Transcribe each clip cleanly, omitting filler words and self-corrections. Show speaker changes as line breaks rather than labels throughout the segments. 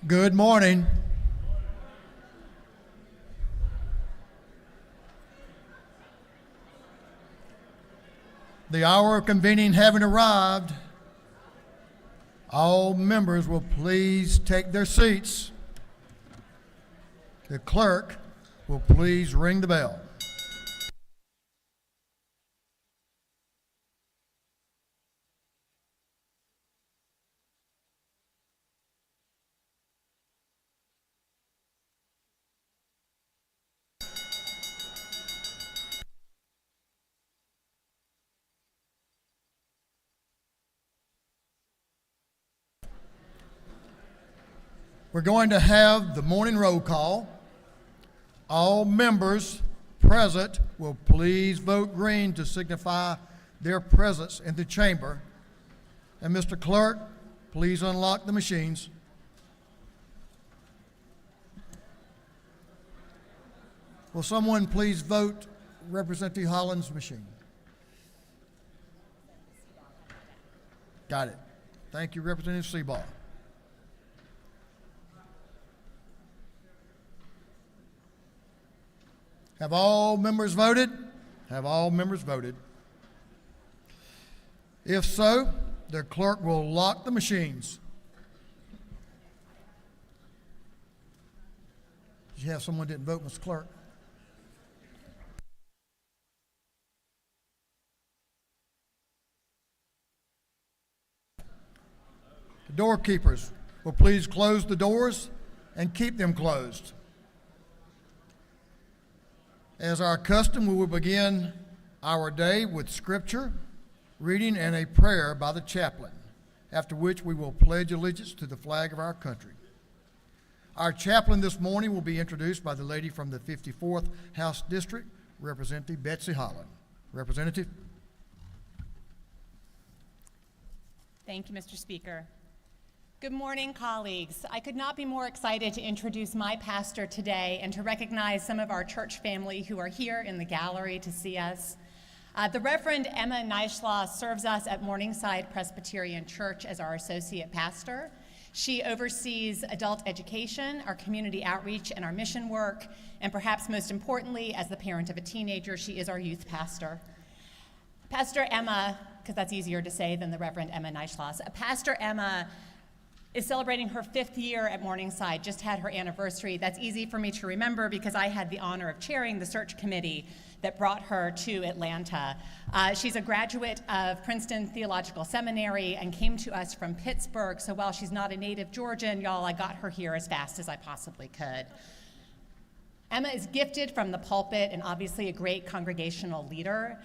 Good morning. The hour of convening having arrived, all members will please take their seats. The clerk will please ring the bell. We're going to have the morning roll call. All members present will please vote green to signify their presence in the chamber. And Mr. Clerk, please unlock the machines. Will someone please vote Representative Holland's machine? Got it. Thank you, Representative Seabaugh. Have all members voted? Have all members voted? If so, the clerk will lock the machines. Did you have someone didn't vote, Mr. Clerk? The doorkeepers will please close the doors and keep them closed. As our custom, we will begin our day with scripture, reading, and a prayer by the chaplain, after which we will pledge allegiance to the flag of our country. Our chaplain this morning will be introduced by the lady from the 54th House District, Representative Betsy Holland. Representative.
Thank you, Mr. Speaker. Good morning, colleagues. I could not be more excited to introduce my pastor today and to recognize some of our church family who are here in the gallery to see us. The Reverend Emma Neischloss serves us at Morningside Presbyterian Church as our associate pastor. She oversees adult education, our community outreach, and our mission work, and perhaps most importantly, as the parent of a teenager, she is our youth pastor. Pastor Emma, because that's easier to say than the Reverend Emma Neischloss, Pastor Emma is celebrating her 5th year at Morningside, just had her anniversary. That's easy for me to remember because I had the honor of chairing the search committee that brought her to Atlanta. She's a graduate of Princeton Theological Seminary and came to us from Pittsburgh, so while she's not a native Georgian, y'all, I got her here as fast as I possibly could. Emma is gifted from the pulpit and obviously a great congregational leader.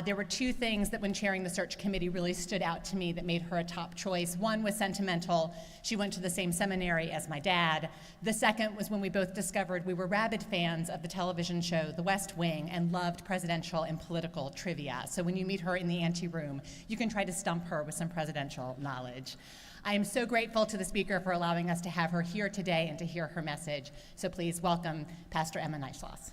There were 2 things that when chairing the search committee really stood out to me that made her a top choice. One was sentimental. She went to the same seminary as my dad. The second was when we both discovered we were rabid fans of the television show The West Wing and loved presidential and political trivia. So when you meet her in the ante room, you can try to stump her with some presidential knowledge. I am so grateful to the speaker for allowing us to have her here today and to hear her message. So please welcome Pastor Emma Neischloss.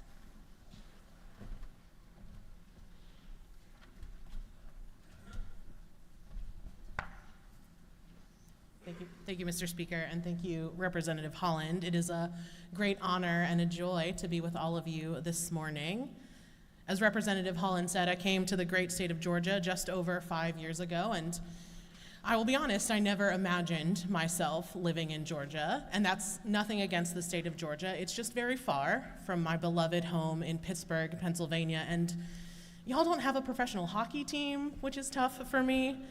Thank you, Mr. Speaker, and thank you, Representative Holland. It is a great honor and a joy to be with all of you this morning. As Representative Holland said, I came to the great state of Georgia just over 5 years ago, and I will be honest, I never imagined myself living in Georgia, and that's nothing against the state of Georgia. It's just very far from my beloved home in Pittsburgh, Pennsylvania, and y'all don't have a professional hockey team, which is tough for me,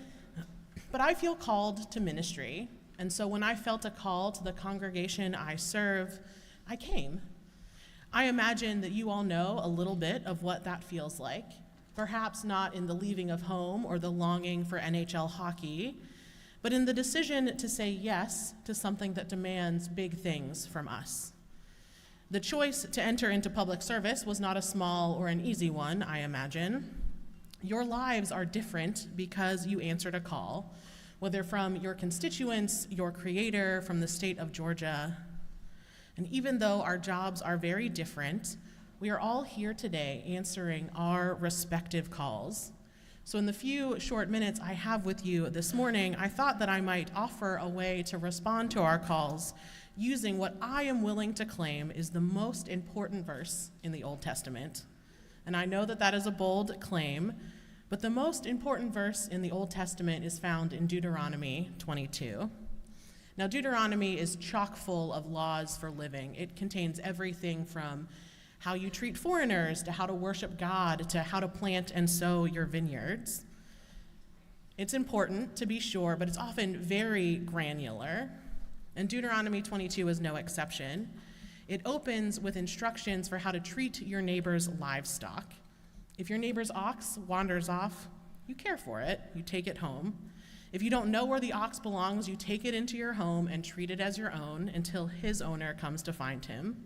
but I feel called to ministry, and so when I felt a call to the congregation I serve, I came. I imagine that you all know a little bit of what that feels like. Perhaps not in the leaving of home or the longing for NHL hockey, but in the decision to say yes to something that demands big things from us. The choice to enter into public service was not a small or an easy one, I imagine. Your lives are different because you answered a call, whether from your constituents, your creator, from the state of Georgia. And even though our jobs are very different, we are all here today answering our respective calls. So in the few short minutes I have with you this morning, I thought that I might offer a way to respond to our calls using what I am willing to claim is the most important verse in the Old Testament. And I know that that is a bold claim, but the most important verse in the Old Testament is found in Deuteronomy 22. Now, Deuteronomy is chock full of laws for living. It contains everything from how you treat foreigners to how to worship God to how to plant and sow your vineyards. It's important, to be sure, but it's often very granular. And Deuteronomy 22 is no exception. It opens with instructions for how to treat your neighbor's livestock. If your neighbor's ox wanders off, you care for it, you take it home. If you don't know where the ox belongs, you take it into your home and treat it as your own until his owner comes to find him.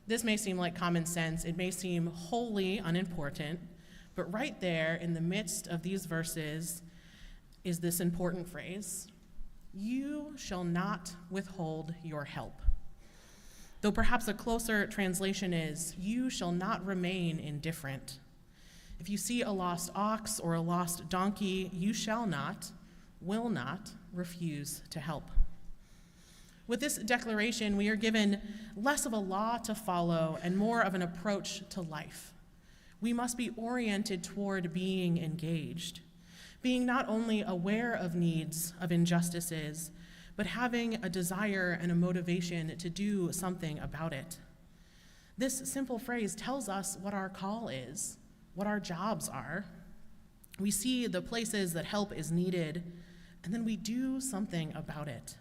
This may seem like common sense, it may seem wholly unimportant, but right there in the midst of these verses is this important phrase: you shall not withhold your help. Though perhaps a closer translation is, you shall not remain indifferent. If you see a lost ox or a lost donkey, you shall not, will not refuse to help. With this declaration, we are given less of a law to follow and more of an approach to life. We must be oriented toward being engaged, being not only aware of needs, of injustices, but having a desire and a motivation to do something about it. This simple phrase tells us what our call is, what our jobs are. We see the places that help is needed, and then we do something about it.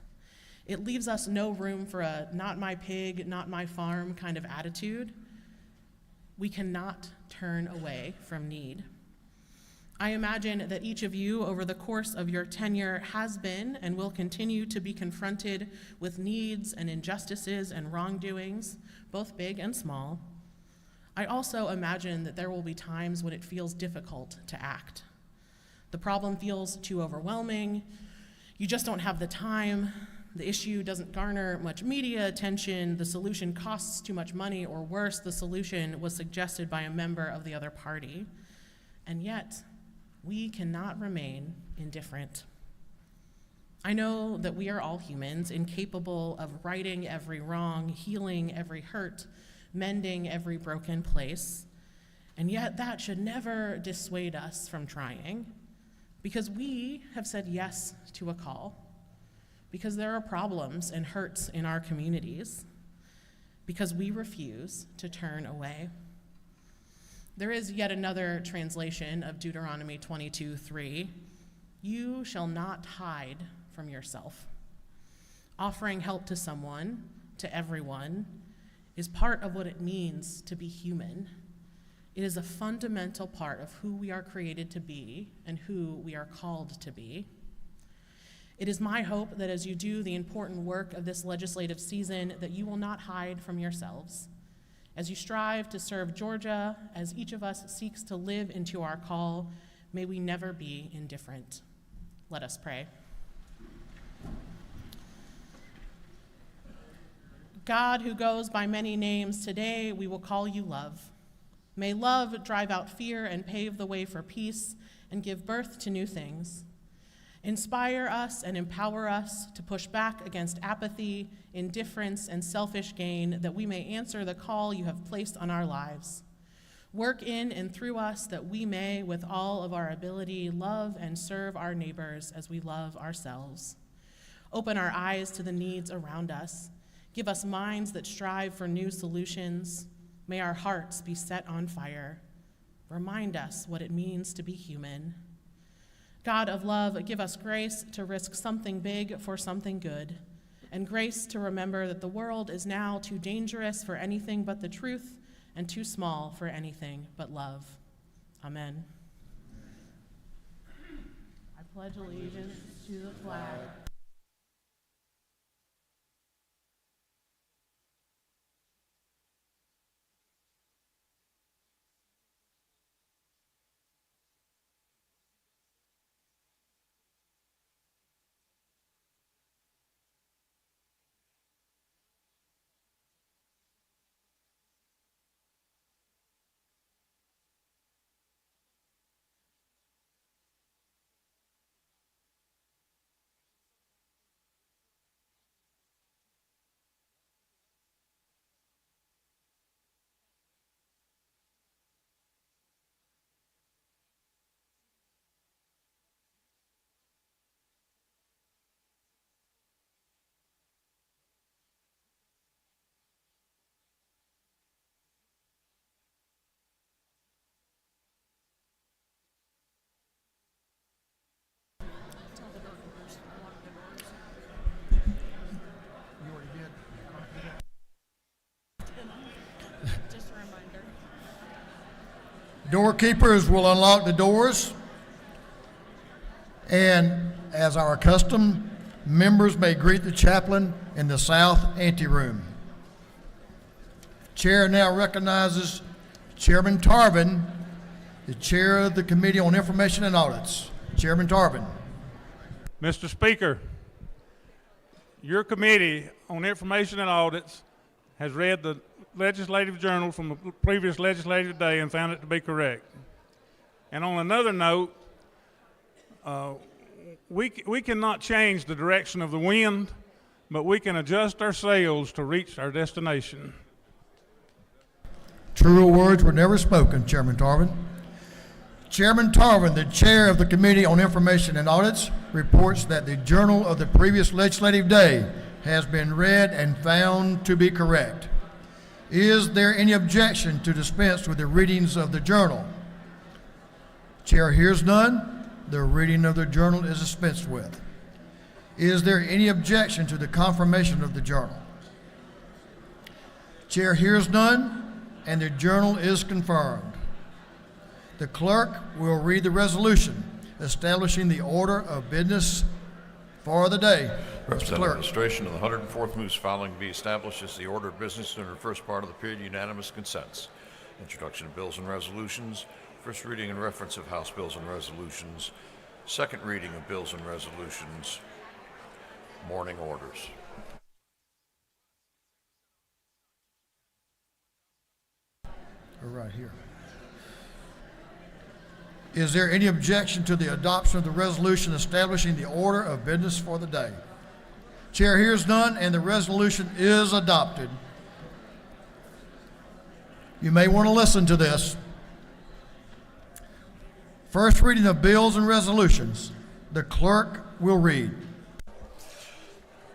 It leaves us no room for a not my pig, not my farm kind of attitude. We cannot turn away from need. I imagine that each of you over the course of your tenure has been and will continue to be confronted with needs and injustices and wrongdoings, both big and small. I also imagine that there will be times when it feels difficult to act. The problem feels too overwhelming. You just don't have the time. The issue doesn't garner much media attention. The solution costs too much money, or worse, the solution was suggested by a member of the other party. And yet, we cannot remain indifferent. I know that we are all humans, incapable of righting every wrong, healing every hurt, mending every broken place, and yet that should never dissuade us from trying, because we have said yes to a call, because there are problems and hurts in our communities, because we refuse to turn away. There is yet another translation of Deuteronomy 22:3. You shall not hide from yourself. Offering help to someone, to everyone, is part of what it means to be human. It is a fundamental part of who we are created to be and who we are called to be. It is my hope that as you do the important work of this legislative season, that you will not hide from yourselves. As you strive to serve Georgia, as each of us seeks to live into our call, may we never be indifferent. Let us pray. God, who goes by many names, today we will call you love. May love drive out fear and pave the way for peace and give birth to new things. Inspire us and empower us to push back against apathy, indifference, and selfish gain, that we may answer the call you have placed on our lives. Work in and through us that we may, with all of our ability, love and serve our neighbors as we love ourselves. Open our eyes to the needs around us. Give us minds that strive for new solutions. May our hearts be set on fire. Remind us what it means to be human. God of love, give us grace to risk something big for something good, and grace to remember that the world is now too dangerous for anything but the truth and too small for anything but love. Amen. I pledge allegiance to the flag
doorkeepers will unlock the doors, and as our custom, members may greet the chaplain in the south anteroom. Chair now recognizes Chairman Tarvin, the chair of the Committee on Information and Audits. Chairman Tarvin.
Mr. Speaker, your Committee on Information and Audits has read the legislative journal from the previous legislative day and found it to be correct. And on another note, we cannot change the direction of the wind, but we can adjust our sails to reach our destination.
Truer words were never spoken, Chairman Tarvin. Chairman Tarvin, the chair of the Committee on Information and Audits, reports that the journal of the previous legislative day has been read and found to be correct. Is there any objection to dispense with the readings of the journal? Chair hears none. The reading of the journal is dispensed with. Is there any objection to the confirmation of the journal? Chair hears none, and the journal is confirmed. The clerk will read the resolution establishing the order of business for the day. Mr.
Representative
Clerk.
Administration of the 104th moves following be established as the order of business under the first part of the period unanimous consents. Introduction of bills and resolutions, first reading and reference of House bills and resolutions, second reading of bills and resolutions, morning orders.
We're right here. Is there any objection to the adoption of the resolution establishing the order of business for the day? Chair hears none, and the resolution is adopted. You may want to listen to this. First reading of bills and resolutions. The clerk will read.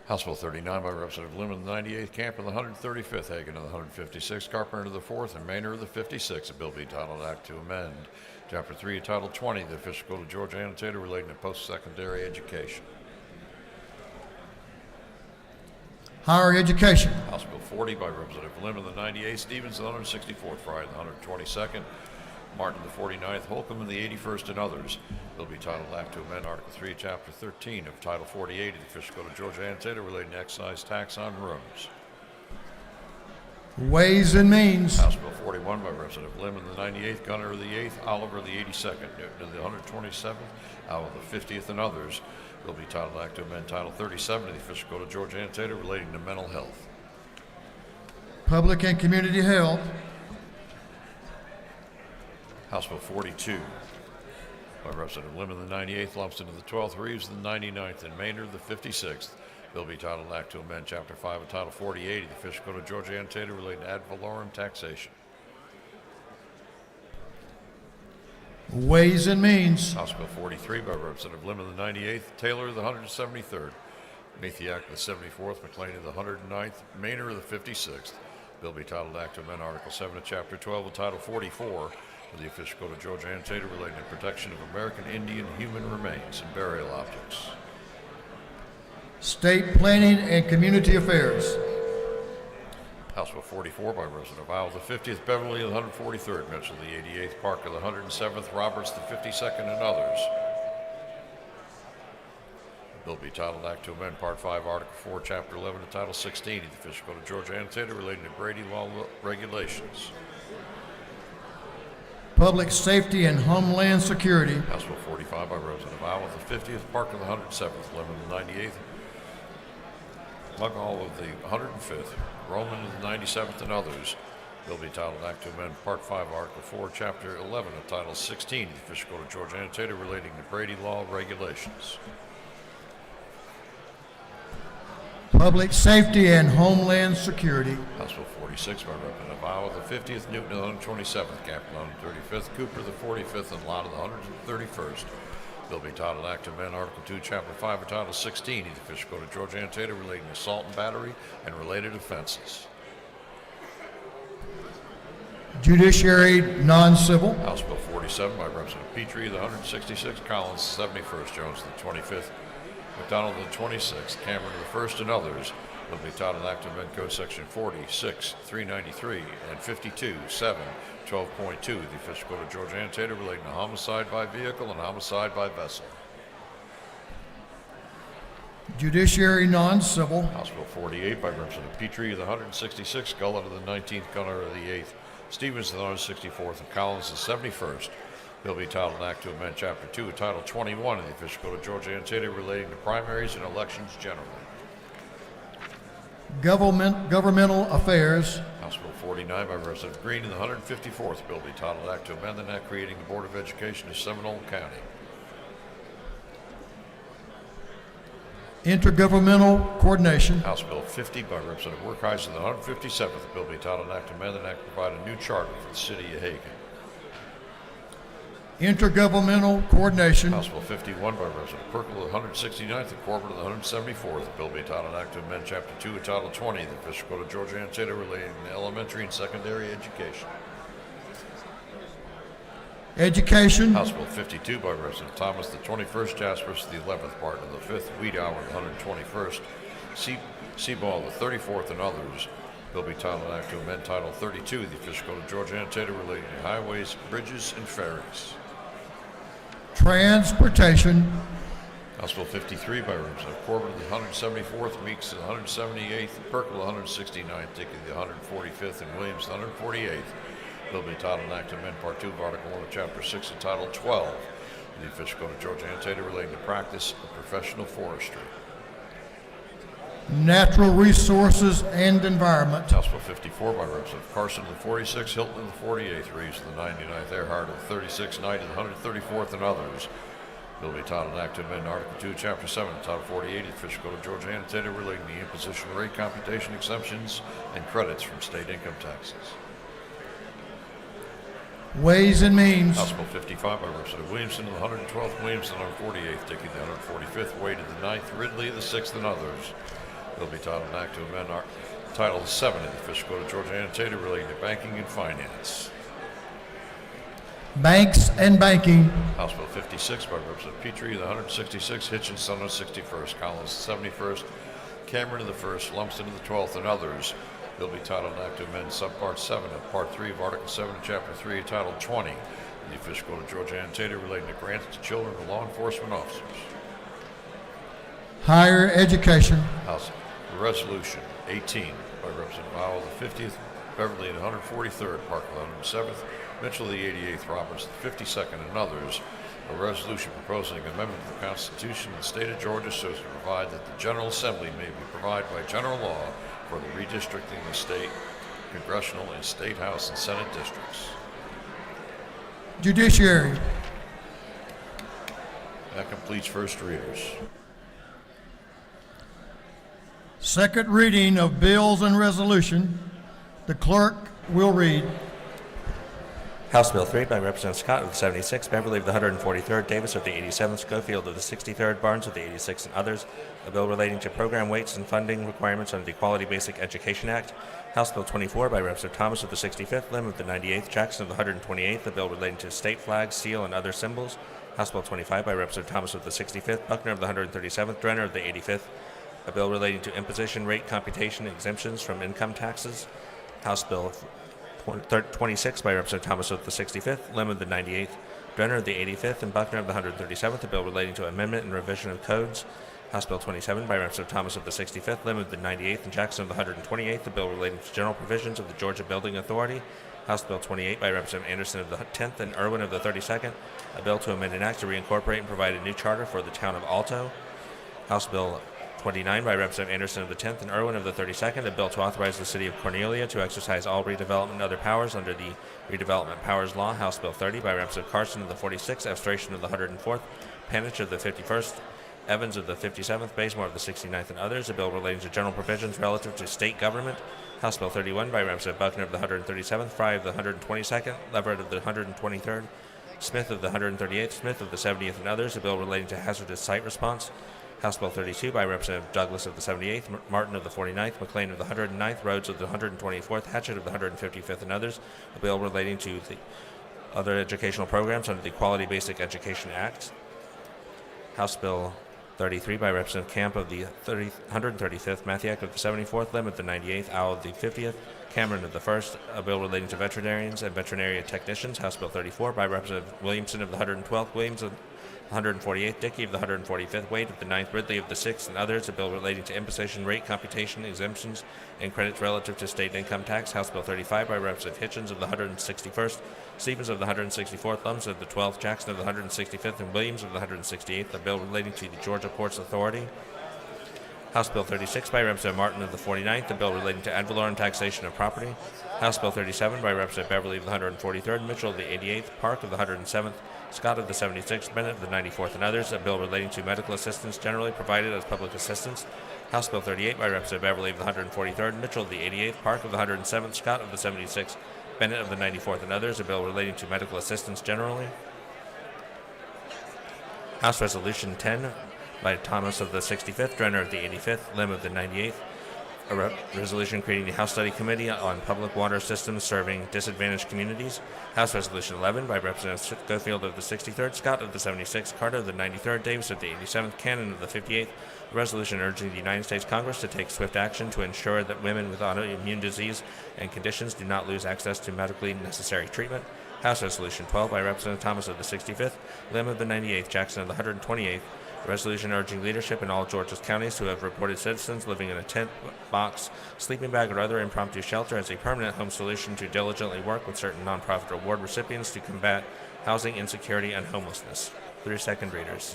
House Bill 39 by Representative Lim of the 98th, Camp of the 135th, Hagan of the 156th, Carpenter of the 4th, and Maynard of the 56th. A bill be entitled Act to Amend Chapter 3, Title 20, the Official Code of Georgia Annotated relating to post-secondary education.
Higher education.
House Bill 40 by Representative Lim of the 98th, Stevens of the 164th, Frye of the 122nd, Martin of the 49th, Holcomb of the 81st, and others. Bill be titled Act to Amend Article 3, Chapter 13 of Title 48 of the Official Code of Georgia Annotated relating to excise tax on rooms.
Ways and Means.
House Bill 41 by Representative Lim of the 98th, Gunner of the 8th, Oliver of the 82nd, Newton of the 127th, Howell of the 50th, and others. Bill be titled Act to Amend Title 37 of the Official Code of Georgia Annotated relating to mental health.
Public and Community Health.
House Bill 42 by Representative Lim of the 98th, Lumsden of the 12th, Reeves of the 99th, and Maynard of the 56th. Bill be titled Act to Amend Chapter 5 of Title 48 of the Official Code of Georgia Annotated relating to ad valorem taxation.
Ways and Means.
House Bill 43 by Representative Lim of the 98th, Taylor of the 173rd, Mathiak of the 74th, McLean of the 109th, Maynard of the 56th. Bill be titled Act to Amend Article 7 of Chapter 12 of Title 44 of the Official Code of Georgia Annotated relating to protection of American Indian human remains and burial objects.
State Planning and Community Affairs.
House Bill 44 by Representative Isle of the 50th, Beverly of the 143rd, Mitchell of the 88th, Park of the 107th, Roberts the 52nd, and others. The bill be titled Act to Amend Part 5, Article 4, Chapter 11 of Title 16 of the Official Code of Georgia Annotated relating to Brady Law regulations.
Public Safety and Homeland Security.
House Bill 45 by Representative Isle of the 50th, Park of the 107th, Lemon of the 98th, Mugall of the 105th, Roman of the 97th, and others. Bill be titled Act to Amend Part 5, Article 4, Chapter 11 of Title 16 of the Official Code of Georgia Annotated relating to Brady Law regulations.
Public Safety and Homeland Security.
House Bill 46 by Representative Iowa, the 50th, Newton of the 127th, Captain of the 35th, Cooper of the 45th, and Lott of the 131st. Bill be titled Act to Amend Article 2, Chapter 5 of Title 16 of the Official Code of Georgia Annotated relating to assault and battery and related offenses.
Judiciary Non-Civil.
House Bill 47 by Representative Petrie of the 166th, Collins the 71st, Jones of the 25th, McDonald of the 26th, Cameron of the 1st, and others. Bill be titled Act to amend Code Section 46, 393, and 52, 7, 12.2 of the official code of Georgia annotated relating to homicide by vehicle and homicide by vessel.
Judiciary non-civil.
House Bill 48 by Representative Petrie of the 166th, Gullett of the 19th, Gunner of the 8th, Stevens of the 164th, and Collins of the 71st. Bill be titled Act to amend Chapter 2 of Title 21 of the official code of Georgia annotated relating to primaries and elections generally.
Governmental affairs.
House Bill 49 by Representative Green in the 154th. Bill be titled Act to amend the Act creating the Board of Education of Seminole County.
Intergovernmental coordination.
House Bill 50 by Representative Werkheiser of the 157th. The bill be titled Act to amend the Act to provide a new charter for the city of Hagen.
Intergovernmental coordination.
House Bill 51 by Representative Perkle of the 169th and Corbett of the 174th. The bill be titled Act to amend Chapter 2 of Title 20 of the official code of Georgia annotated relating to elementary and secondary education.
Education.
House Bill 52 by Representative Thomas, the 21st, Jaspers, the 11th, Barton of the 5th, Wiedower, the 121st, Seaball, the 34th, and others. Bill be titled Act to amend Title 32 of the official code of Georgia annotated relating to highways, bridges, and ferries.
Transportation.
House Bill 53 by Representative Corbett of the 174th, Meeks of the 178th, Perkle of the 169th, Dickey of the 145th, and Williams of the 148th. Bill be titled Act to amend Part 2 of Article 1 of Chapter 6 of Title 12 of the official code of Georgia annotated relating to practice of professional forestry.
Natural resources and environment.
House Bill 54 by Representative Carson of the 46th, Hilton of the 48th, Reeves of the 99th, Earhart of the 36th, Knight of the 134th, and others. Bill be titled Act to amend Article 2, Chapter 7, Title 48 of the official code of Georgia annotated relating to the imposition rate computation exemptions and credits from state income taxes.
Ways and means.
House Bill 55 by Representative Williamson of the 112th, Williamson of the 148th, Dickey of the 145th, Wade of the 9th, Ridley of the 6th, and others. Bill be titled Act to amend Title 7 of the official code of Georgia annotated relating to banking and finance.
Banks and banking.
House Bill 56 by Representative Petrie of the 166th, Hitchinson of the 61st, Collins of the 71st, Cameron of the 1st, Lumsden of the 12th, and others. Bill be titled Act to amend Subpart 7 of Part 3 of Article 7 of Chapter 3 of Title 20 of the official code of Georgia annotated relating to grants to children of law enforcement officers.
Higher education.
House Resolution 18 by Representative Howell of the 50th, Beverly of the 143rd, Parker of the 107th, Mitchell of the 88th, Roberts of the 52nd, and others. A resolution proposing an amendment to the Constitution of the State of Georgia so as to provide that the General Assembly may be provided by general law for the redistricting of state, congressional, and state house and senate districts.
Judiciary.
That completes first readers.
Second reading of bills and resolution. The clerk will read.
House Bill 3 by Representative Scott of the 76th, Beverly of the 143rd, Davis of the 87th, Schofield of the 63rd, Barnes of the 86th, and others. A bill relating to program weights and funding requirements under the Quality Basic Education Act. House Bill 24 by Representative Thomas of the 65th, Lim of the 98th, Jackson of the 128th. A bill relating to state flag, seal, and other symbols. House Bill 25 by Representative Thomas of the 65th, Buckner of the 137th, Drenner of the 85th. A bill relating to imposition rate computation exemptions from income taxes. House Bill 26 by Representative Thomas of the 65th, Lim of the 98th, Drenner of the 85th, and Buckner of the 137th, a bill relating to amendment and revision of codes. House Bill 27 by Representative Thomas of the 65th, Lim of the 98th, and Jackson of the 128th, a bill relating to general provisions of the Georgia Building Authority. House Bill 28 by Representative Anderson of the 10th and Irwin of the 32nd, a bill to amend an act to reincorporate and provide a new charter for the town of Alto. House Bill 29 by Representative Anderson of the 10th and Irwin of the 32nd, a bill to authorize the City of Cornelia to exercise all redevelopment and other powers under the Redevelopment Powers Law. House Bill 30 by Representative Carson of the 46th, Abstration of the 104th, Panitch of the 51st, Evans of the 57th, Bazemore of the 69th, and others, a bill relating to general provisions relative to state government. House Bill 31 by Representative Buckner of the 137th, Fry of the 122nd, Leverett of the 123rd, Smith of the 138th, Smith of the 70th, and others, a bill relating to hazardous site response. House Bill 32 by Representative Douglas of the 78th, Martin of the 49th, McLean of the 109th, Rhodes of the 124th, Hatchett of the 155th, and others, a bill relating to the other educational programs under the Quality Basic Education Act. House Bill 33 by Representative Camp of the 135th, Mathiak of the 74th, Lim of the 98th, Owl of the 50th, Cameron of the 1st, a bill relating to veterinarians and veterinary technicians, House Bill 34 by Representative Williamson of the 112th, Williams of the 148th, Dickey of the 145th, Wade of the 9th, Ridley of the 6th, and others, a bill relating to imposition rate computation, exemptions, and credits relative to state income tax, House Bill 35 by Representative Hitchens of the 161st, Stevens of the 164th, Lums of the 12th, Jackson of the 165th, and Williams of the 168th, a bill relating to the Georgia Ports Authority, House Bill 36 by Representative Martin of the 49th, a bill relating to ad valorem taxation of property, House Bill 37 by Representative Beverly of the 143rd, Mitchell of the 88th, Park of the 107th, Scott of the 76th, Bennett of the 94th, and others, a bill relating to medical assistance generally provided as public assistance, House Bill 38 by Representative Beverly of the 143rd, Mitchell of the 88th, Park of the 107th, Scott of the 76th, Bennett of the 94th, and others, a bill relating to medical assistance generally. House Resolution 10 by Thomas of the 65th, Drenner of the 85th, Lim of the 98th, a resolution creating the House Study Committee on Public Water Systems Serving Disadvantaged Communities. House Resolution 11 by Representative Schofield of the 63rd, Scott of the 76th, Carter of the 93rd, Davis of the 87th, Cannon of the 58th, a resolution urging the United States Congress to take swift action to ensure that women with autoimmune disease and conditions do not lose access to medically necessary treatment. House Resolution 12 by Representative Thomas of the 65th, Lim of the 98th, Jackson of the 128th, a resolution urging leadership in all Georgia's counties who have reported citizens living in a tent, box, sleeping bag, or other impromptu shelter as a permanent home solution to diligently work with certain nonprofit award recipients to combat housing insecurity and homelessness. 3 second readers.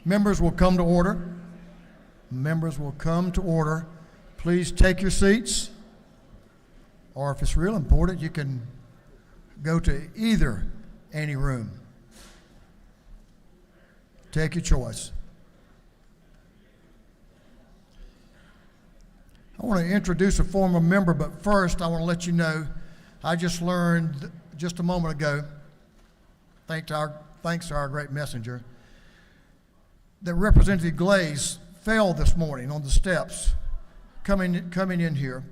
Members will come to order. Members will come to order. Please take your seats, or if it's real important, you can go to either any room. Take your choice. I want to introduce a former member, but first I want to let you know I just learned just a moment ago, thanks to our great messenger, that Representative Glaze fell this morning on the steps coming in here,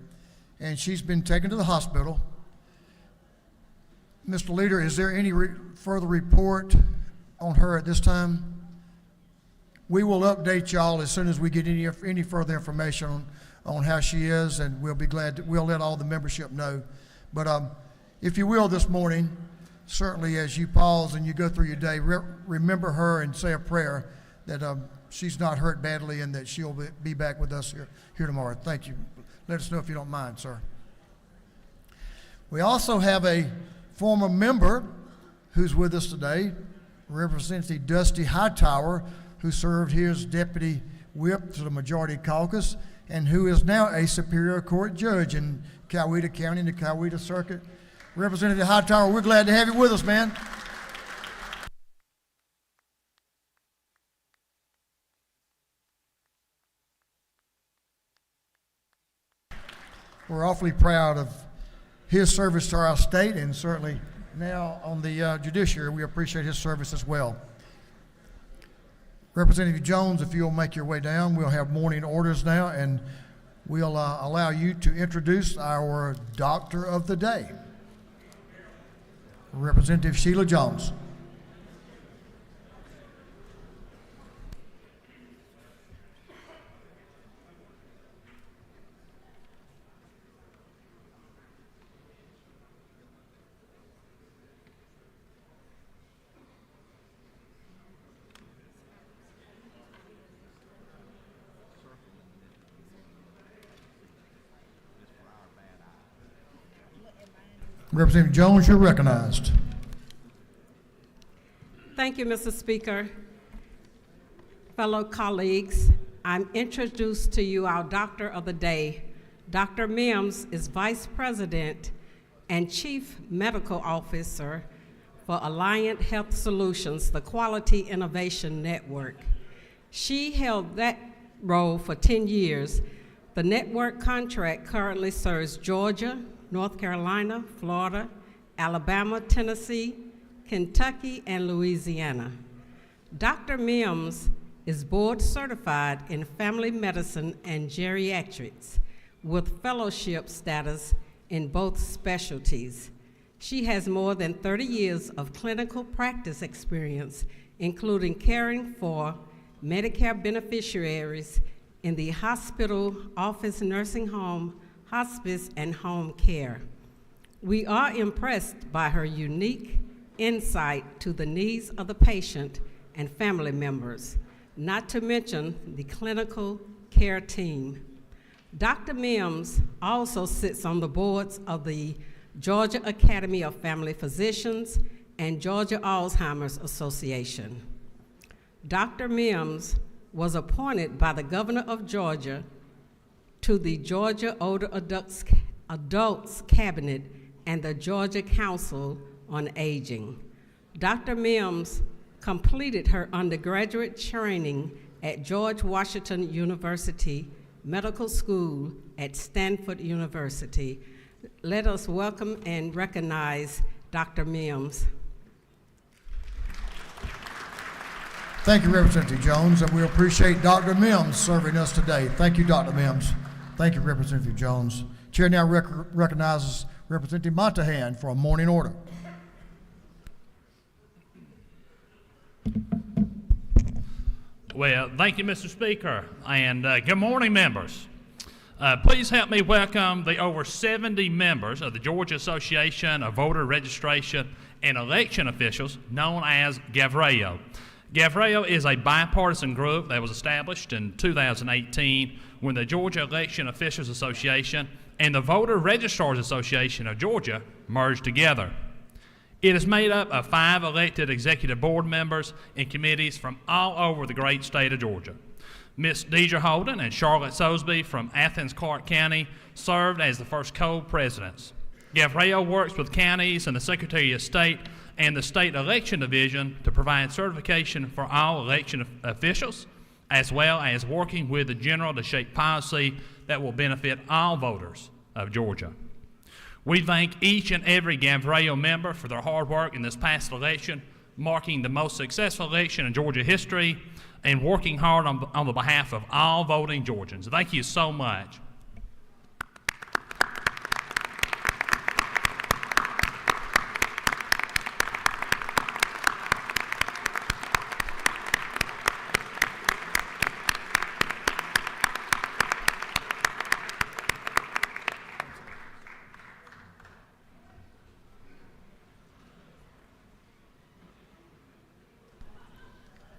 and she's been taken to the hospital. Mr. Leader, is there any further report on her at this time? We will update y'all as soon as we get any further information on how she is, and we'll be glad we'll let all the membership know. But if you will this morning, certainly as you pause and you go through your day, remember her and say a prayer that she's not hurt badly and that she'll be back with us here tomorrow. Thank you. Let us know if you don't mind, sir. We also have a former member who's with us today, Representative Dusty Hightower, who served here as Deputy Whip to the Majority Caucus and who is now a Superior Court Judge in Coweta County in the Coweta Circuit. Representative Hightower, we're glad to have you with us, man. We're awfully proud of his service to our state, and certainly now on the judiciary, we appreciate his service as well. Representative Jones, if you'll make your way down, we'll have morning orders now, and we'll allow you to introduce our Doctor of the Day, Representative Sheila Jones. Representative Jones, you're recognized.
Thank you, Mr. Speaker. Fellow colleagues, I'm introduced to you our Doctor of the Day. Dr. Mims is Vice President and Chief Medical Officer for Alliant Health Solutions, the Quality Innovation Network. She held that role for 10 years. The network contract currently serves Georgia, North Carolina, Florida, Alabama, Tennessee, Kentucky, and Louisiana. Dr. Mims is board certified in family medicine and geriatrics with fellowship status in both specialties. She has more than 30 years of clinical practice experience, including caring for Medicare beneficiaries in the hospital, office, nursing home, hospice, and home care. We are impressed by her unique insight to the needs of the patient and family members, not to mention the clinical care team. Dr. Mims also sits on the boards of the Georgia Academy of Family Physicians and Georgia Alzheimer's Association. Dr. Mims was appointed by the governor of Georgia to the Georgia Older Adults Cabinet and the Georgia Council on Aging. Dr. Mims completed her undergraduate training at George Washington University Medical School at Stanford University. Let us welcome and recognize Dr. Mims.
Thank you, Representative Jones, and we appreciate Dr. Mims serving us today. Thank you, Dr. Mims. Thank you, Representative Jones. Chair now recognizes Representative Montahan for a morning order.
Well, thank you, Mr. Speaker, and good morning, members. Please help me welcome the over 70 members of the Georgia Association of Voter Registration and Election Officials, known as GAVREO. GAVREO is a bipartisan group that was established in 2018 when the Georgia Election Officials Association and the Voter Registrars Association of Georgia merged together. It is made up of 5 elected executive board members and committees from all over the great state of Georgia. Ms. Deidre Holden and Charlotte Sosby from Athens-Clarke County served as the first co-presidents. GAVREO works with counties and the Secretary of State and the State Election Division to provide certification for all election officials, as well as working with the General to shape policy that will benefit all voters of Georgia. We thank each and every GAVREO member for their hard work in this past election, marking the most successful election in Georgia history, and working hard on the behalf of all voting Georgians. Thank you so much.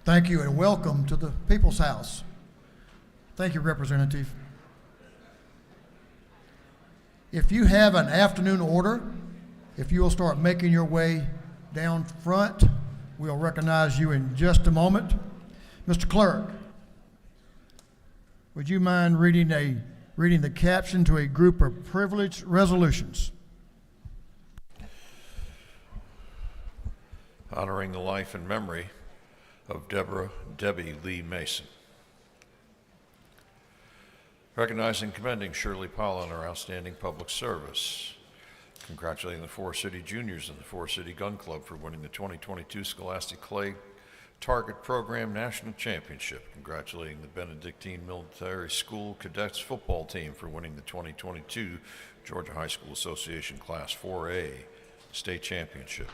Thank you and welcome to the People's House. Thank you, Representative. If you have an afternoon order, if you will start making your way down front, we'll recognize you in just a moment. Mr. Clerk, would you mind reading the caption to a group of privileged resolutions?
Honoring the life and memory of Debbie Lee Mason. Recognizing and commending Shirley Powell on her outstanding public service. Congratulating the Forest City Juniors and the Forest City Gun Club for winning the 2022 Scholastic Clay Target Program National Championship. Congratulating the Benedictine Military School Cadets football team for winning the 2022 Georgia High School Association Class 4A State Championship.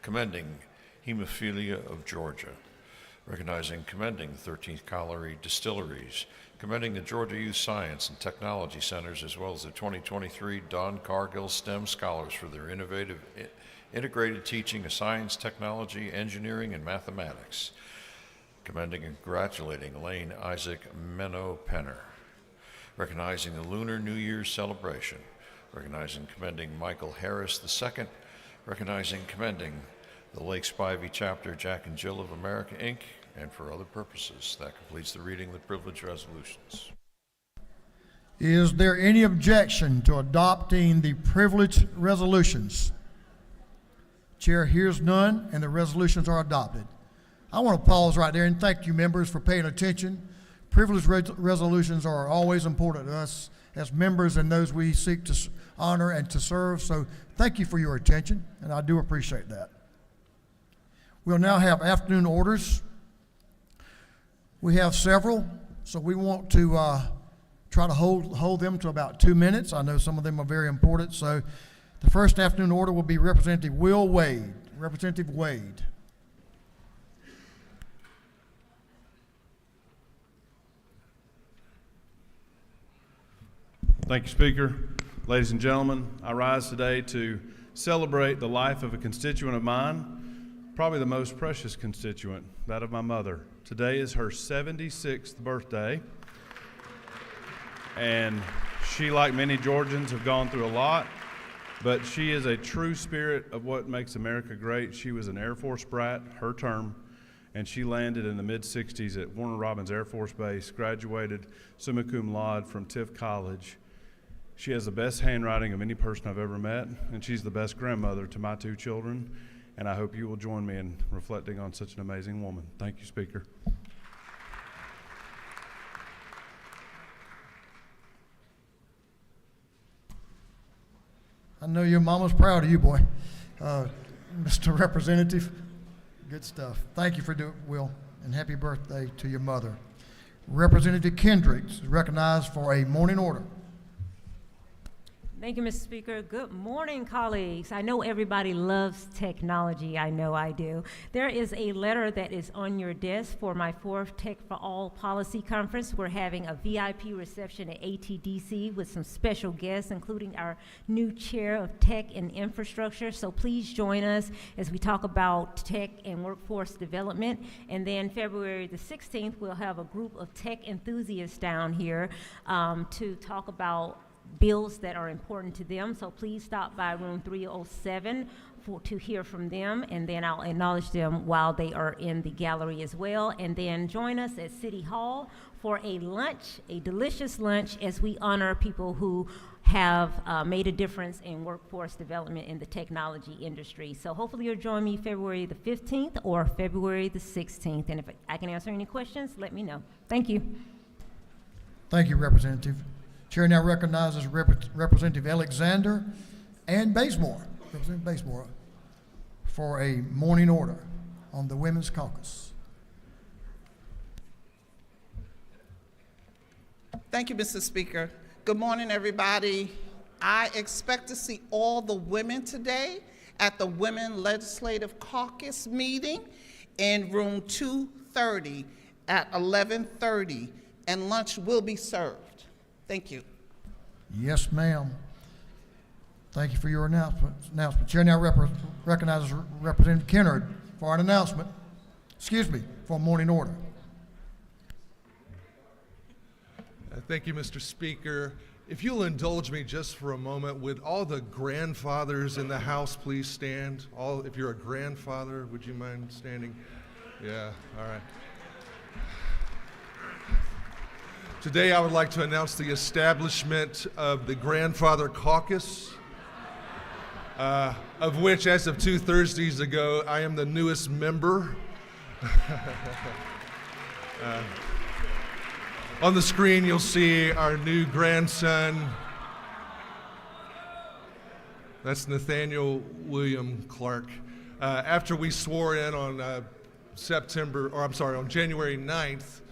Commending Hemophilia of Georgia. Recognizing and commending the 13th Colliery Distilleries, commending the Georgia Youth Science and Technology Centers, as well as the 2023 Don Cargill STEM Scholars for their innovative integrated teaching of science, technology, engineering, and mathematics. Commending and congratulating Elaine Isaac Menno Penner. Recognizing the Lunar New Year's celebration. Recognizing and commending Michael Harris II. Recognizing and commending the Lake Spivey Chapter, Jack and Jill of America, Inc., and for other purposes. That completes the reading of the privileged resolutions.
Is there any objection to adopting the privilege resolutions? Chair hears none, and the resolutions are adopted. I want to pause right there and thank you, members, for paying attention. Privilege resolutions are always important to us as members and those we seek to honor and to serve. So thank you for your attention, and I do appreciate that. We'll now have afternoon orders. We have several, so we want to try to hold them to about 2 minutes. I know some of them are very important. So the first afternoon order will be Representative Will Wade. Representative Wade.
Thank you, Speaker. Ladies and gentlemen, I rise today to celebrate the life of a constituent of mine, probably the most precious constituent, that of my mother. Today is her 76th birthday, and she, like many Georgians, have gone through a lot, but she is a true spirit of what makes America great. She was an Air Force brat, her term, and she landed in the mid-60s at Warner Robins Air Force Base, graduated summa cum laude from Tift College. She has the best handwriting of any person I've ever met, and she's the best grandmother to my 2 children, and I hope you will join me in reflecting on such an amazing woman. Thank you, Speaker.
I know your mama's proud of you, boy. Mr. Representative, good stuff. Thank you for doing, Will, and happy birthday to your mother. Representative Kendricks is recognized for a morning order.
Thank you, Mr. Speaker. Good morning, colleagues. I know everybody loves technology. I know I do. There is a letter that is on your desk for my 4th Tech for All Policy Conference. We're having a VIP reception at ATDC with some special guests, including our new chair of tech and infrastructure. So please join us as we talk about tech and workforce development. And then February the 16th, we'll have a group of tech enthusiasts down here to talk about bills that are important to them. So please stop by room 307 to hear from them, and then I'll acknowledge them while they are in the gallery as well. And then join us at City Hall for a lunch, a delicious lunch, as we honor people who have made a difference in workforce development in the technology industry. So hopefully you'll join me February the 15th or February the 16th. And if I can answer any questions, let me know. Thank you.
Thank you, Representative. Chair now recognizes Representative Alexander and Bazemore, Representative Bazemore, for a morning order on the Women's Caucus.
Thank you, Mr. Speaker. Good morning, everybody. I expect to see all the women today at the Women Legislative Caucus meeting in room 230 at 11:30, and lunch will be served. Thank you.
Yes, ma'am. Thank you for your announcement. Chair now recognizes Representative Kennard for an announcement. For a morning order.
Thank you, Mr. Speaker. If you'll indulge me just for a moment, would all the grandfathers in the House please stand? If you're a grandfather, would you mind standing? Yeah, all right. Today I would like to announce the establishment of the Grandfather Caucus, of which, as of 2 Thursdays ago, I am the newest member. On the screen you'll see our new grandson. That's Nathaniel William Clark. After we swore in on on January 9th,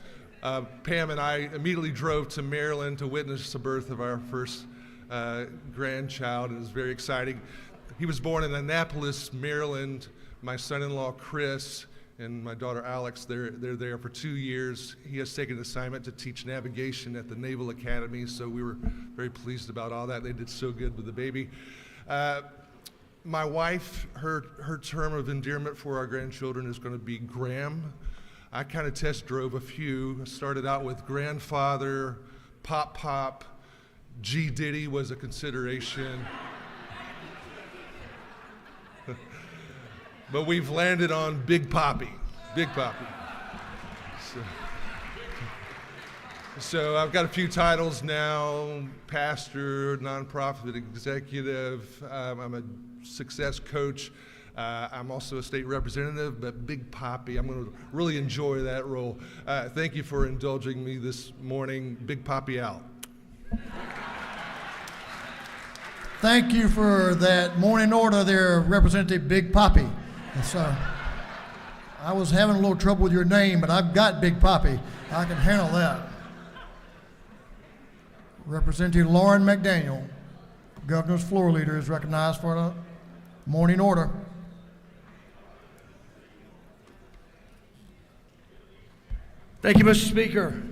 Pam and I immediately drove to Maryland to witness the birth of our first grandchild. It was very exciting. He was born in Annapolis, Maryland. My son-in-law, Chris, and my daughter, Alex, they're there for 2 years. He has taken an assignment to teach navigation at the Naval Academy, so we were very pleased about all that. They did so good with the baby. My wife, her term of endearment for our grandchildren is going to be Graham. I kind of test drove a few. I started out with grandfather, Pop, G Diddy was a consideration. But we've landed on Big Papi. So, So I've got a few titles now: pastor, nonprofit executive. I'm a success coach. I'm also a state representative, but Big Papi, I'm going to really enjoy that role. Thank you for indulging me this morning. Big Papi out.
Thank you for that morning order there, Representative Big Papi. So, I was having a little trouble with your name, but I've got Big Papi. I can handle that. Representative Lauren McDaniel, Governor's floor leader, is recognized for the morning order.
Thank you, Mr. Speaker.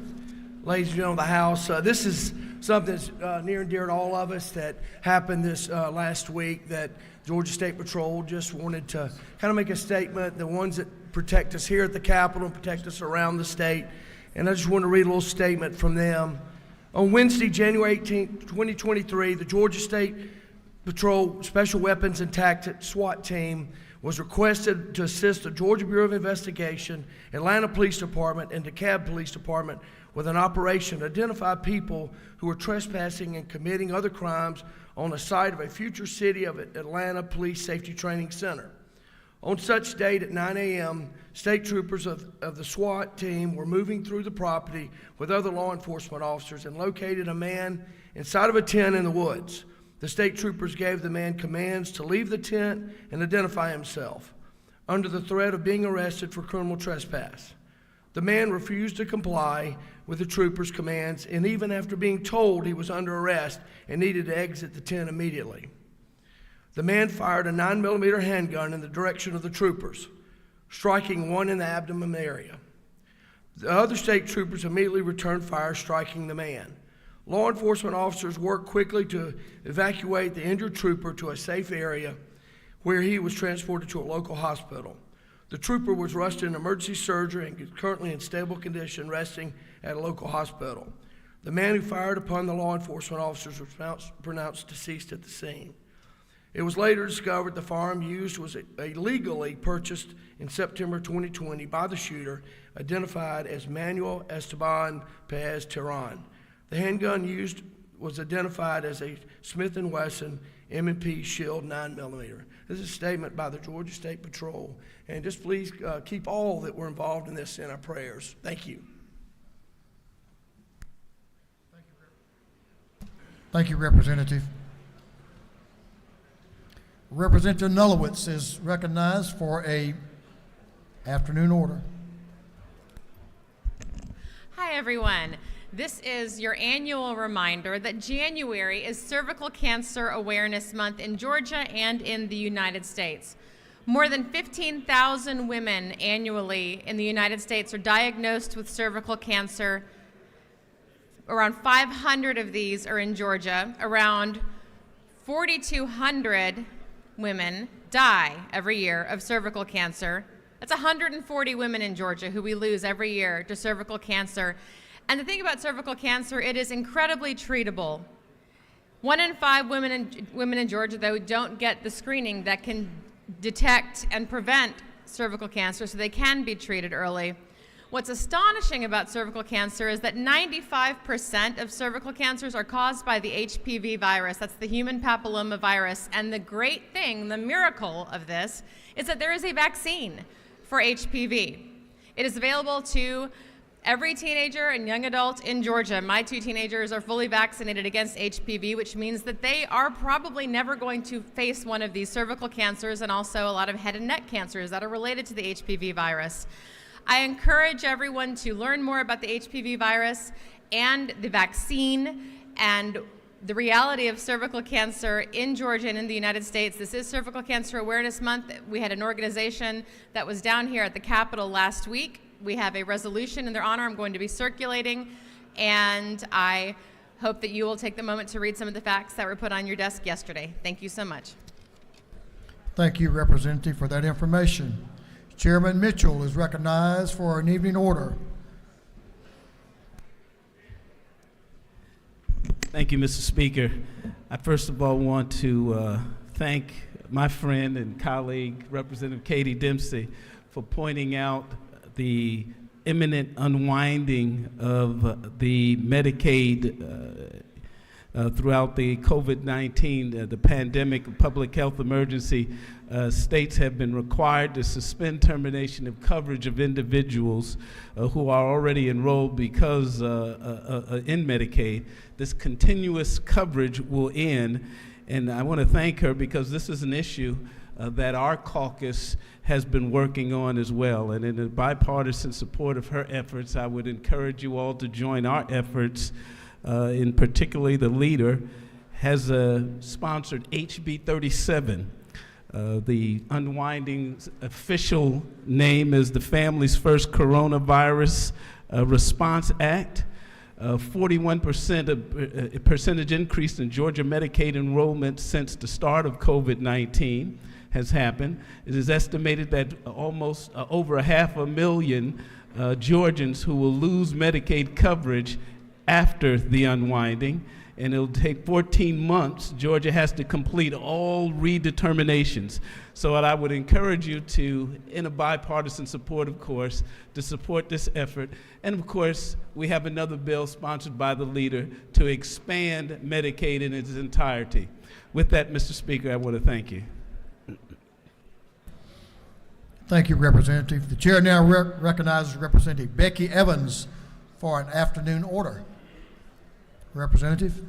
Ladies and gentlemen of the House, this is something that's near and dear to all of us that happened this last week, that Georgia State Patrol just wanted to kind of make a statement, the ones that protect us here at the Capitol and protect us around the state. And I just want to read a little statement from them. On Wednesday, January 18, 2023, the Georgia State Patrol Special Weapons and Tactics SWAT team was requested to assist the Georgia Bureau of Investigation, Atlanta Police Department, and DeKalb Police Department with an operation to identify people who were trespassing and committing other crimes on the site of a future City of Atlanta Police Safety Training Center. On such date at 9 a.m., state troopers of the SWAT team were moving through the property with other law enforcement officers and located a man inside of a tent in the woods. The state troopers gave the man commands to leave the tent and identify himself, under the threat of being arrested for criminal trespass. The man refused to comply with the troopers' commands, and even after being told he was under arrest and needed to exit the tent immediately. The man fired a 9mm handgun in the direction of the troopers, striking one in the abdomen area. The other state troopers immediately returned fire, striking the man. Law enforcement officers worked quickly to evacuate the injured trooper to a safe area where he was transported to a local hospital. The trooper was rushed into emergency surgery and is currently in stable condition, resting at a local hospital. The man who fired upon the law enforcement officers was pronounced deceased at the scene. It was later discovered the firearm used was illegally purchased in September 2020 by the shooter, identified as Manuel Esteban Perez Terran. The handgun used was identified as a Smith & Wesson M&P Shield 9mm. This is a statement by the Georgia State Patrol. And just please keep all that were involved in this in our prayers. Thank you.
Thank you, Representative. Representative Nulowitz is recognized for a afternoon order.
Hi, everyone. This is your annual reminder that January is Cervical Cancer Awareness Month in Georgia and in the United States. More than 15,000 women annually in the United States are diagnosed with cervical cancer. Around 500 of these are in Georgia. Around 4,200 women die every year of cervical cancer. That's 140 women in Georgia who we lose every year to cervical cancer. And the thing about cervical cancer, it is incredibly treatable. 1 in 5 women in Georgia, though, don't get the screening that can detect and prevent cervical cancer, so they can be treated early. What's astonishing about cervical cancer is that 95% of cervical cancers are caused by the HPV virus. That's the human papilloma virus. And the great thing, the miracle of this, is that there is a vaccine for HPV. It is available to every teenager and young adult in Georgia. My 2 teenagers are fully vaccinated against HPV, which means that they are probably never going to face one of these cervical cancers and also a lot of head and neck cancers that are related to the HPV virus. I encourage everyone to learn more about the HPV virus and the vaccine and the reality of cervical cancer in Georgia and in the United States. This is Cervical Cancer Awareness Month. We had an organization that was down here at the Capitol last week. We have a resolution in their honor I'm going to be circulating, and I hope that you will take the moment to read some of the facts that were put on your desk yesterday. Thank you so much.
Thank you, Representative, for that information. Chairman Mitchell is recognized for an evening order.
Thank you, Mr. Speaker. I first of all want to thank my friend and colleague, Representative Katie Dempsey, for pointing out the imminent unwinding of the Medicaid throughout the COVID-19, the pandemic public health emergency, states have been required to suspend termination of coverage of individuals who are already enrolled because in Medicaid. This continuous coverage will end, and I want to thank her because this is an issue that our caucus has been working on as well. And in the bipartisan support of her efforts, I would encourage you all to join our efforts. In particularly, the leader has sponsored HB 37. The unwinding official name is the Families First Coronavirus Response Act. 41% percentage increase in Georgia Medicaid enrollment since the start of COVID-19 has happened. It is estimated that almost over 500,000 Georgians who will lose Medicaid coverage after the unwinding, and it'll take 14 months. Georgia has to complete all redeterminations. So I would encourage you to, in a bipartisan support, of course, to support this effort. And of course, we have another bill sponsored by the leader to expand Medicaid in its entirety. With that, Mr. Speaker, I want to thank you.
Thank you, Representative. The chair now recognizes Representative Becky Evans for an afternoon order. Representative.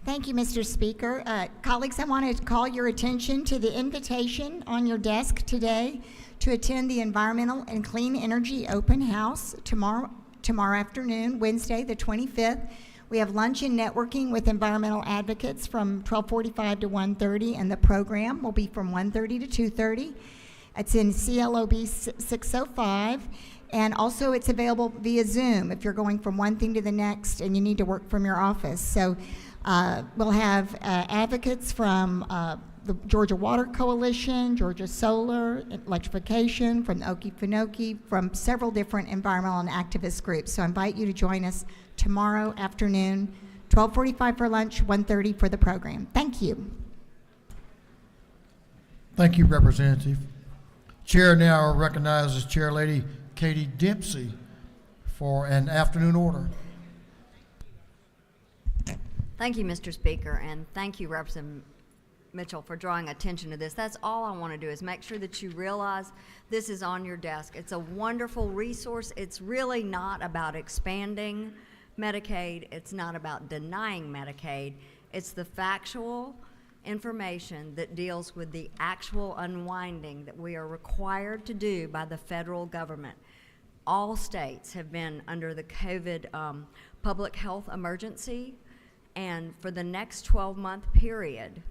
Thank you, Mr. Speaker. Colleagues, I want to call your attention to the invitation on your desk today to attend the Environmental and Clean Energy Open House tomorrow afternoon, Wednesday, the 25th. We have lunch and networking with environmental advocates from 12:45 to 1:30, and the program will be from 1:30 to 2:30. It's in CLOB 605. And also it's available via Zoom if you're going from one thing to the next and you need to work from your office. So we'll have advocates from the Georgia Water Coalition, Georgia Solar, Electrification, from the Okefenokee, from several different environmental and activist groups. So I invite you to join us tomorrow afternoon, 12:45 for lunch, 1:30 for the program. Thank you.
Thank you, Representative. Chair now recognizes Chair Lady Katie Dempsey for an afternoon order.
Thank you, Mr. Speaker, and thank you, Representative Mitchell, for drawing attention to this. That's all I want to do is make sure that you realize this is on your desk. It's a wonderful resource. It's really not about expanding Medicaid. It's not about denying Medicaid. It's the factual information that deals with the actual unwinding that we are required to do by the federal government. All states have been under the COVID public health emergency, and for the next 12-month period,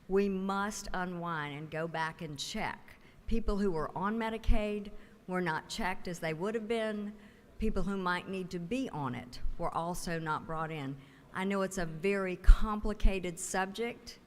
we must unwind and go back and check. People who were on Medicaid were not checked as they would have been. People who might need to be on it were also not brought in. I know it's a very complicated subject.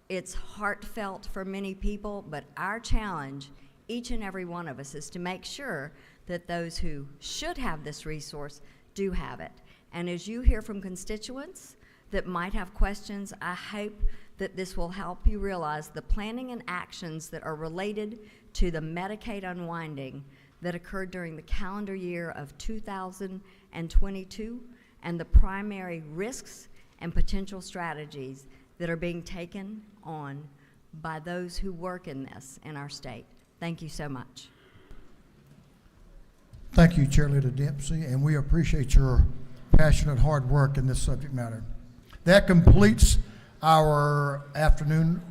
It's heartfelt for many people, but our challenge, each and every one of us, is to make sure that those who should have this resource do have it. And as you hear from constituents that might have questions, I hope that this will help you realize the planning and actions that are related to the Medicaid unwinding that occurred during the calendar year of 2022 and the primary risks and potential strategies that are being taken on by those who work in this in our state. Thank you so much.
Thank you, Chair Lady Dempsey, and we appreciate your passionate hard work in this subject matter. That completes our afternoon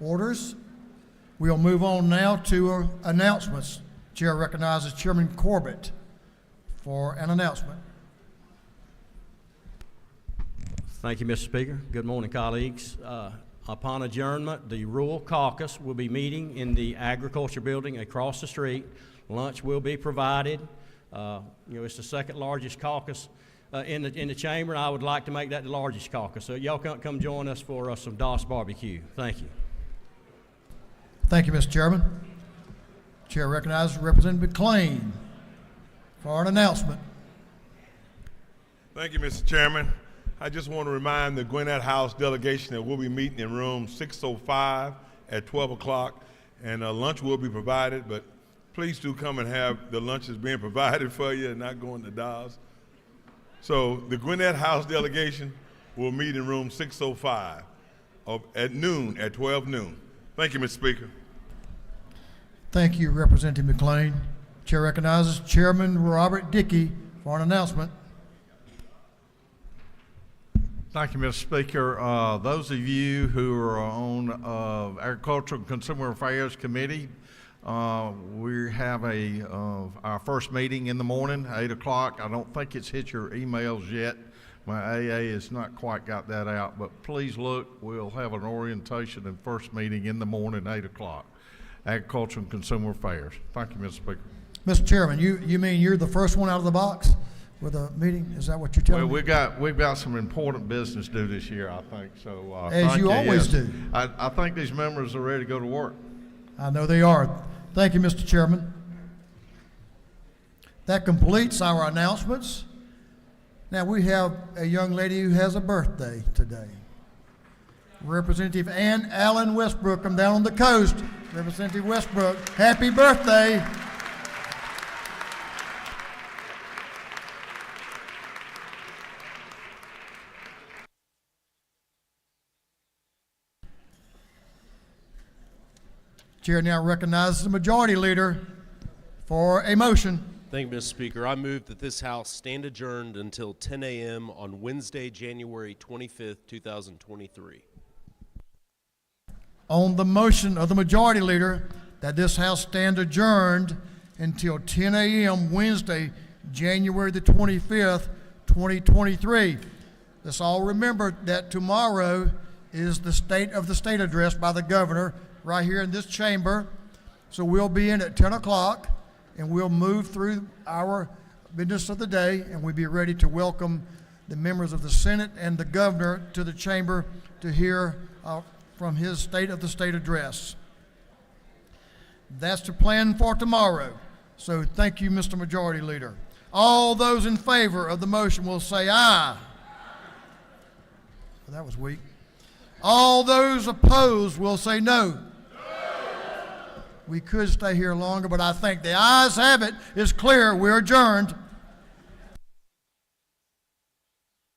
orders. We'll move on now to announcements. Chair recognizes Chairman Corbett for an announcement.
Thank you, Mr. Speaker. Good morning, colleagues. Upon adjournment, the Rural Caucus will be meeting in the Agriculture Building across the street. Lunch will be provided. It's the second largest caucus in the chamber, and I would like to make that the largest caucus. So y'all come join us for some DOS barbecue. Thank you.
Thank you, Mr. Chairman. Chair recognizes Representative McClain for an announcement.
Thank you, Mr. Chairman. I just want to remind the Gwinnett House delegation that we'll be meeting in room 605 at 12 o'clock, and lunch will be provided, but please do come and have the lunches being provided for you and not going to Dawes. So the Gwinnett House delegation will meet in room 605 at 12 noon. Thank you, Mr. Speaker.
Thank you, Representative McLean. Chair recognizes Chairman Robert Dickey for an announcement.
Thank you, Mr. Speaker. Those of you who are on Agricultural and Consumer Affairs Committee, we have our first meeting in the morning, 8 o'clock. I don't think it's hit your emails yet. My AA has not quite got that out, but please look. We'll have an orientation and first meeting in the morning, 8 o'clock. Agriculture and Consumer Affairs. Thank you, Mr. Speaker.
Mr. Chairman, you mean you're the first one out of the box with a meeting? Is that what you're telling me?
We've got some important business due this year, I think. So
as
thank
you always
Yes.
do.
I think these members are ready to go to work.
I know they are. Thank you, Mr. Chairman. That completes our announcements. Now we have a young lady who has a birthday today. Representative Ann Allen Westbrook from down on the coast. Representative Westbrook, happy birthday. Chair now recognizes the Majority Leader for a motion.
Thank you, Mr. Speaker. I move that this House stand adjourned until 10 a.m. on Wednesday, January 25th, 2023.
On the motion of the Majority Leader that this House stand adjourned until 10 a.m. Wednesday, January the 25th, 2023. Let's all remember that tomorrow is the State of the State address by the Governor right here in this chamber. So we'll be in at 10 o'clock and we'll move through our business of the day and we'll be ready to welcome the members of the Senate and the Governor to the chamber to hear from his State of the State address. That's the plan for tomorrow. So thank you, Mr. Majority Leader. All those in favor of the motion will say aye. Well, that was weak. All those opposed will say no. We could stay here longer, but I think the ayes have it. It's clear. We're adjourned.